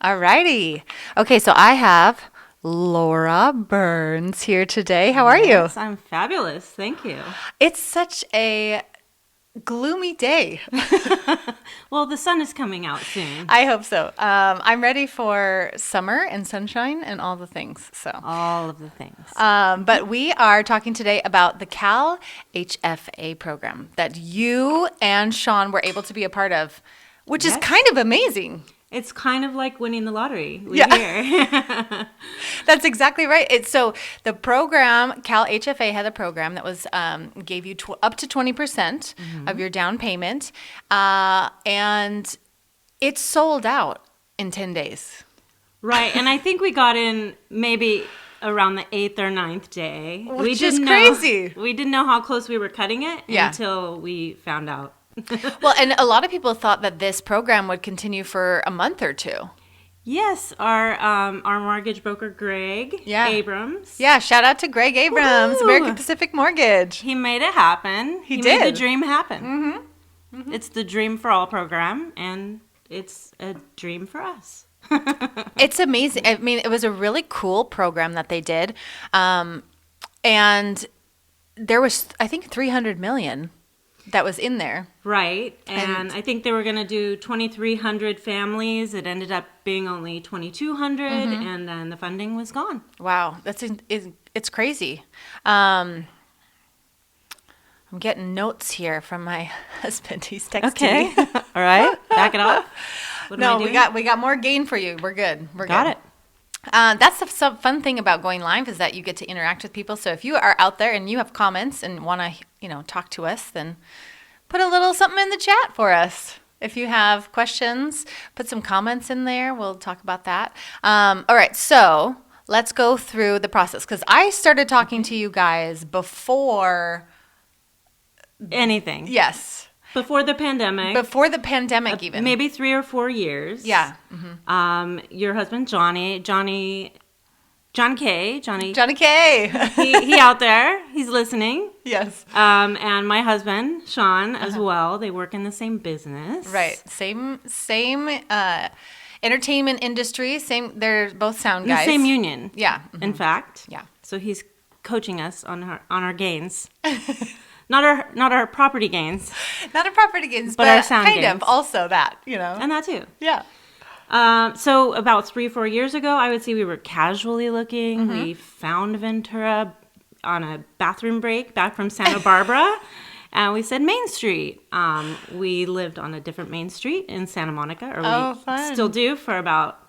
Alrighty. Okay, so I have Laura Burns here today. How are you? Yes, I'm fabulous. Thank you. It's such a gloomy day. Well, the sun is coming out soon. I hope so. I'm ready for summer and sunshine and all the things. All of the things. But we are talking today about the Cal HFA program that you and Sean were able to be a part of, which is Yes. kind of amazing. It's kind of like winning the lottery. We Yeah. hear. That's exactly right. It's so the program, Cal HFA had a program that was gave you up to 20% of your down payment, and it sold out in 10 days. Right, and I think we got in maybe around the 8th or 9th day. Which is crazy. We didn't know how close we were cutting it Yeah. until we found out. Well, and a lot of people thought that this program would continue for a month or two. Yes, our mortgage broker, Greg Yeah. Abrams. Yeah, shout out to Greg Abrams, Woohoo! American Pacific Mortgage. He made it happen. He made the did. dream happen. It's the Dream for All program, and it's a dream for us. It's amazing. I mean, it was a really cool program that they did. And there was, I think, 300 million that was in there. Right, and I think they were going to do 2,300 families. It ended up being only 2,200, and then the funding was gone. Wow, it's crazy. I'm getting notes here from my husband. He's texting me. All right, back it off. What am I No, doing? we got more gain for you. We're good. We're Got good. it. That's the some fun thing about going live is that you get to interact with people. So if you are out there and you have comments and want to, talk to us, then put a little something in the chat for us. If you have questions, put some comments in there. We'll talk about that. All right, so let's go through the process because I started talking to you guys before. Anything. Yes, Before the pandemic. before the pandemic even. Maybe 3 or 4 years. Yeah. Your husband, John K. Johnny K. he out there. He's listening. Yes. And my husband, Sean, as well. They work in the same business. Right. Same entertainment industry. Same. They're both sound In the guys. same union. Yeah. In fact. Yeah. So he's coaching us on our gains. not our property gains. Not a property gains, But but our sound kind gains. of also that, And that too. Yeah. So about 3-4 years ago, I would say we were casually looking. We found Ventura on a bathroom break back from Santa Barbara. And we said Main Street. We lived on a different Main Street in Santa Monica. Or we fun. still do for about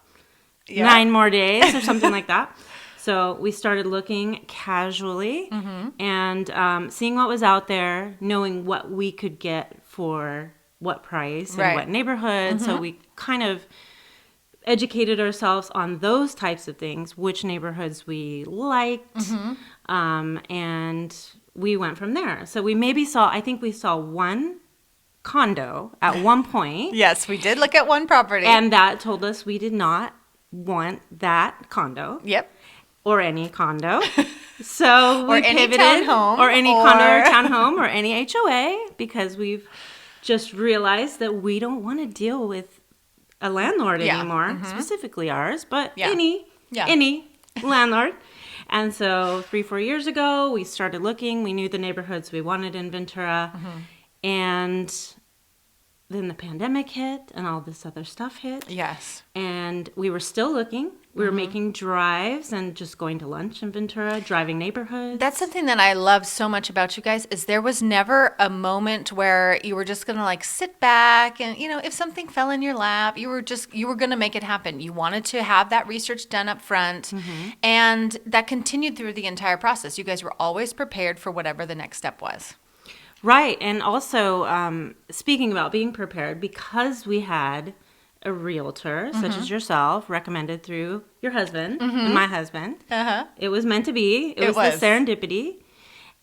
Yeah. 9 more days or something like that. So we started looking casually and seeing what was out there, knowing what we could get for what price and Right. what neighborhood. So we kind of educated ourselves on those types of things, which neighborhoods we liked, and we went from there. So I think we saw one condo at one point, Yes, we did look at one property. and that told us we did not want that condo. Yep. Or any condo. So we Or any pivoted. townhome, Or any condo or or- townhome or any HOA because we've just realized that we don't want to deal with a landlord Yeah. anymore, specifically ours, but Yeah. any landlord. And so 3-4 years ago, we started looking. We knew the neighborhoods we wanted in Ventura. And then the pandemic hit and all this other stuff hit. Yes. And we were still looking. We were making drives and just going to lunch in Ventura, driving neighborhoods. That's something that I love so much about you guys is there was never a moment where you were just going to sit back and, if something fell in your lap, you were going to make it happen. You wanted to have that research done up front and that continued through the entire process. You guys were always prepared for whatever the next step was. Right. And also, speaking about being prepared, because we had a realtor, such as yourself, recommended through your husband and my husband, it was meant to be. It was the serendipity.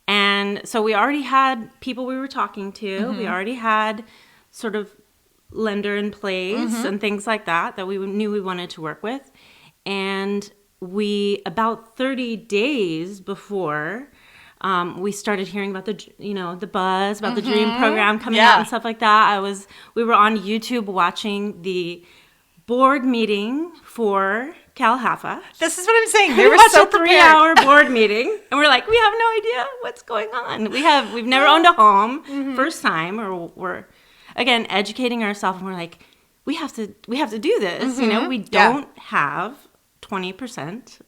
And so we already had people we were talking to. We already had sort of lender in place and things like that we knew we wanted to work with. And we, about 30 days before, we started hearing about the buzz about the Dream program coming out and stuff like that. We were on YouTube watching the board meeting for CalHFA. This is what I'm saying. They We were watched so a prepared. 3-hour board meeting, and we're like, we have no idea what's going on. We've never owned a home, first time, or we're again educating ourselves, and we're like, we have to do this. You know, we don't have 20%.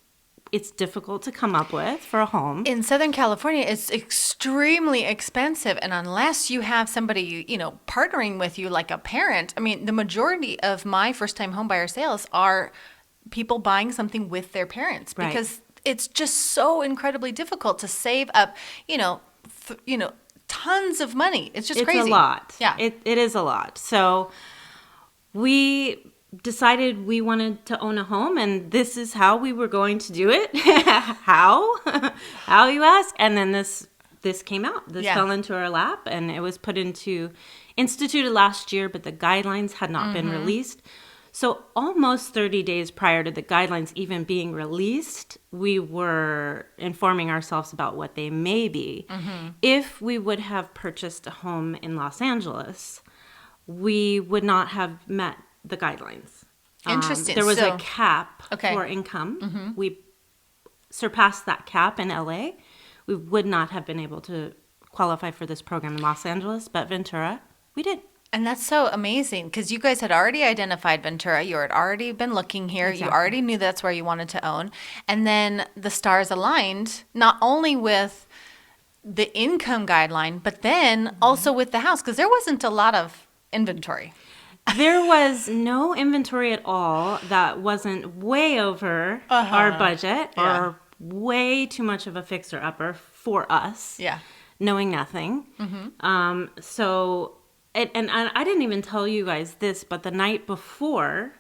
It's difficult to come up with for a home. In Southern California, it's extremely expensive. And unless you have somebody, partnering with you like a parent, I mean, the majority of my first-time home buyer sales are people buying something with their parents because it's just so incredibly difficult to save up, tons of money. It's just crazy. It's a lot. Yeah. It is a lot. So we decided we wanted to own a home, and this is how we were going to do it. How you ask? And then this came out. This fell into our lap, and it was instituted last year, but the guidelines had not been released. So almost 30 days prior to the guidelines even being released, we were informing ourselves about what they may be. If we would have purchased a home in Los Angeles, we would not have met the guidelines. Interesting. There was a cap for income. We surpassed that cap in LA. We would not have been able to qualify for this program in Los Angeles, but Ventura, we did. And that's so amazing because you guys had already identified Ventura. You had already been looking here. Exactly. You already knew that's where you wanted to own. And then the stars aligned, not only with the income guideline, but then also with the house because there wasn't a lot of inventory. There was no inventory at all that wasn't way over our budget or way too much of a fixer-upper for us, knowing nothing. So, and I didn't even tell you guys this, but the night before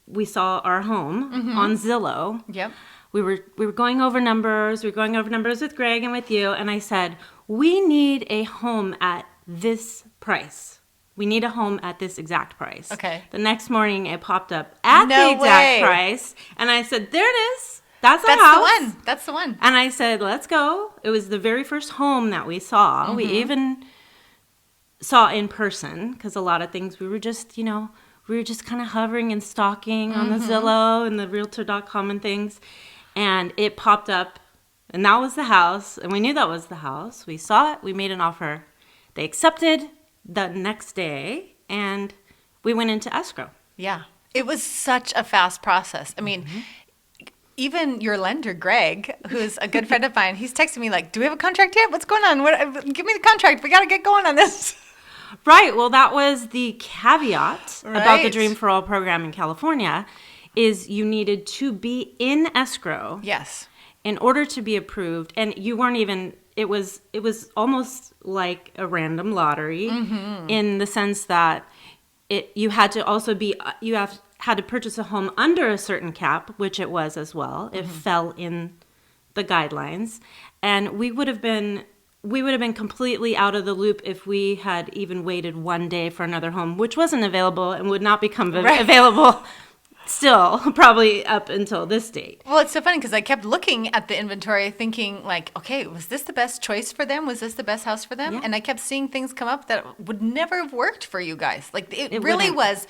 we saw our home on Zillow. Yep. We were going over numbers. We were going over numbers with Greg and with you, and I said, we need a home at this price. We need a home at this exact price. Okay. The next morning, it popped up at the exact price. And I said, there it is. That's our house. That's the one. And I said, let's go. It was the very first home that we saw. We even saw in person because a lot of things we were just kind of hovering and stalking on the Zillow and the Realtor.com and things. And it popped up. And that was the house. And we knew that was the house. We saw it. We made an offer. They accepted the next day, and we went into escrow. Yeah. It was such a fast process. I mean, even your lender, Greg, who's a good friend of mine, he's texting me like, do we have a contract yet? What's going on? Give me the contract. We got to get going on this. Right. Well, that was the caveat about the Dream for All program in California is you needed to be in escrow. Yes. In order to be approved. And you weren't even... It was almost like a random lottery in the sense that you had to also had to purchase a home under a certain cap, which it was as well. It fell in the guidelines, and we would have been completely out of the loop if we had even waited one day for another home, which wasn't available and would not become available. Still, probably up until this date. Well, it's so funny because I kept looking at the inventory thinking like, okay, was this the best choice for them? Was this the best house for them? Yeah. And I kept seeing things come up that would never have worked for you guys. Like it really was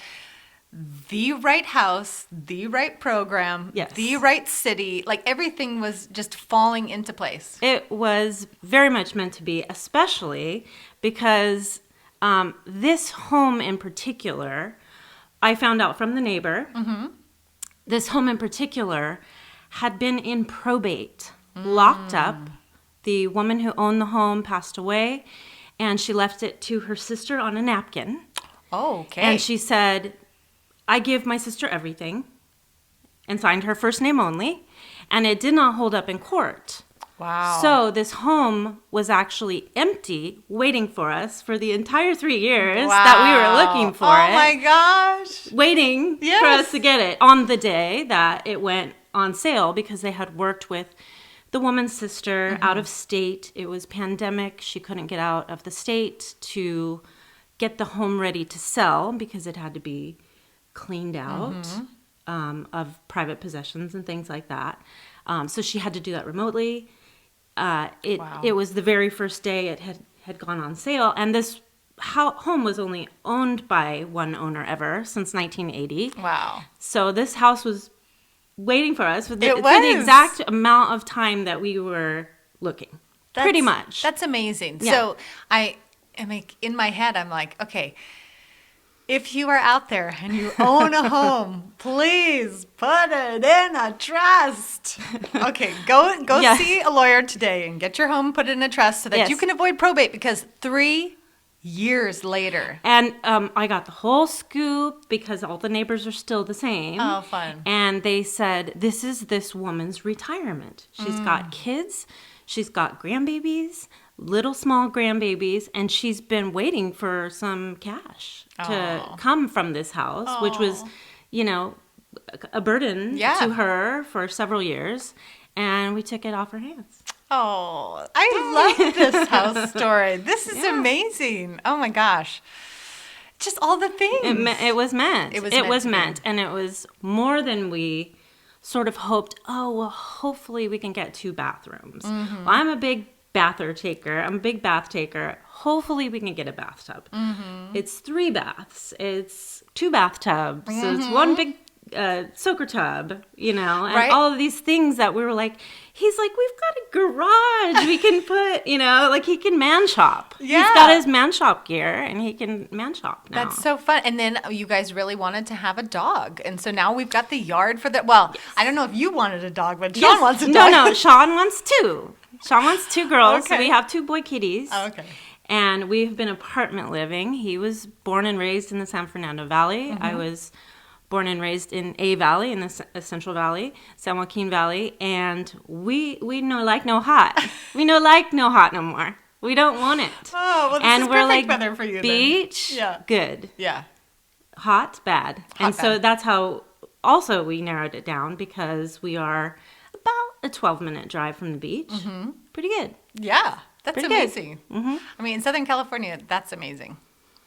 the right house, the right program, the right city. Like everything was just falling into place. It was very much meant to be, especially because this home in particular... I found out from the neighbor, this home in particular had been in probate, locked up. The woman who owned the home passed away, and she left it to her sister on a napkin. Oh, okay. And she said, I give my sister everything, and signed her first name only, and it did not hold up in court. Wow. So this home was actually empty, waiting for us for the entire 3 years that we were looking for it. Oh my gosh. Waiting for us to get it on the day that it went on sale because they had worked with the woman's sister out of state. It was pandemic. She couldn't get out of the state to get the home ready to sell because it had to be cleaned out of private possessions and things like that. So she had to do that remotely. It was the very first day it had gone on sale, and this home was only owned by one owner ever since 1980. Wow. So this house was waiting for us for the exact amount of time that we were looking. Pretty much. That's amazing. Yeah. So I am in my head, I'm like, okay, if you are out there and you own a home, please put it in a trust. Okay, go Yes. see a lawyer today and get your home put in a trust so that Yes. you can avoid probate, because 3 years later. And I got the whole scoop because all the neighbors are still the same. Oh, fun. And they said, this is this woman's retirement. She's got kids. She's got grandbabies, little small grandbabies, and she's been waiting for some cash to come from this house, which was, a burden to her for several years. And we took it off her hands. Oh, I love this house story. This is amazing. Oh my gosh. Just all the things. It was meant. It was meant. Be. And it was more than we sort of hoped. Oh, well, hopefully we can get 2 bathrooms. Mm-hmm. Well, I'm a big bather taker. I'm a big bath taker. Hopefully we can get a bathtub. Mm-hmm. It's 3 baths. It's 2 bathtubs. Mm-hmm. It's 1 big soaker tub, and right? all of these things that we were like, he's like, we've got a garage we can put, like he can man shop. Yeah. He's got his man shop gear and he can man shop now. That's so fun. And then you guys really wanted to have a dog. And so now we've got the yard for that. Well, yes. I don't know if you wanted a dog, but Sean wants a dog. No, Sean wants 2. Sean wants 2 girls. Okay. We have 2 boy kitties. Oh, okay. And we've been apartment living. He was born and raised in the San Fernando Valley. Mm-hmm. I was born and raised in A Valley, in the Central Valley, San Joaquin Valley, and we no like no hot. We no like no hot no more. We don't want it. Oh, well, this and is we're perfect like, weather for you beach, then. Yeah. Good. Yeah. Hot, bad. So that's how also we narrowed it down, because we are about a 12-minute drive from the beach. Mm-hmm. Pretty good. Yeah, that's Pretty amazing. Mm-hmm. I mean, in Southern California, that's amazing.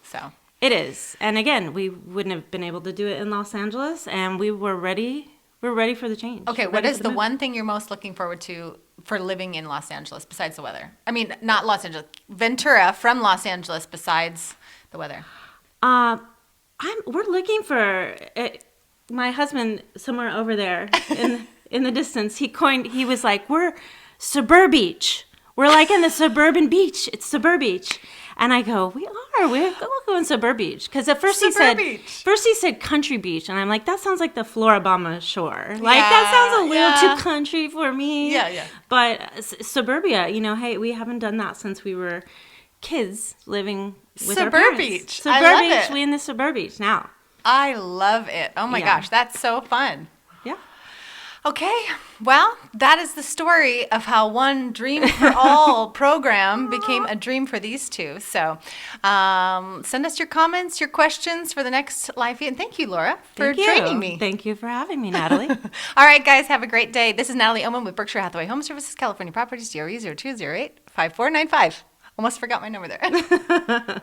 So. It is. And again, we wouldn't have been able to do it in Los Angeles, and we were ready. We're ready for the change. Okay, what is the one thing you're most looking forward to for living in Los Angeles besides the weather? I mean, not Los Angeles, Ventura from Los Angeles besides the weather. We're looking for my husband somewhere over there in the distance. He was like, we're suburb beach. We're like in the suburban beach. It's suburb beach. And I go, we're going suburb beach. Because at first he said country beach. And I'm like, that sounds like the Floribama shore. Like, that sounds a little too country for me. Yeah. But suburbia, hey, we haven't done that since we were kids living with our parents. Beach. Suburb I love beach. it. We in the suburb beach now. I love it. Oh my gosh, that's so fun. Yeah. Okay, well, that is the story of how one Dream for All program became a dream for these 2. So send us your comments, your questions for the next live feed. And thank you, Laura, for training me. Thank you for having me, Natalie. All right, guys, have a great day. This is Natalie Oman with Berkshire Hathaway HomeServices, California Properties, DRE 0208-5495. Almost forgot my number there.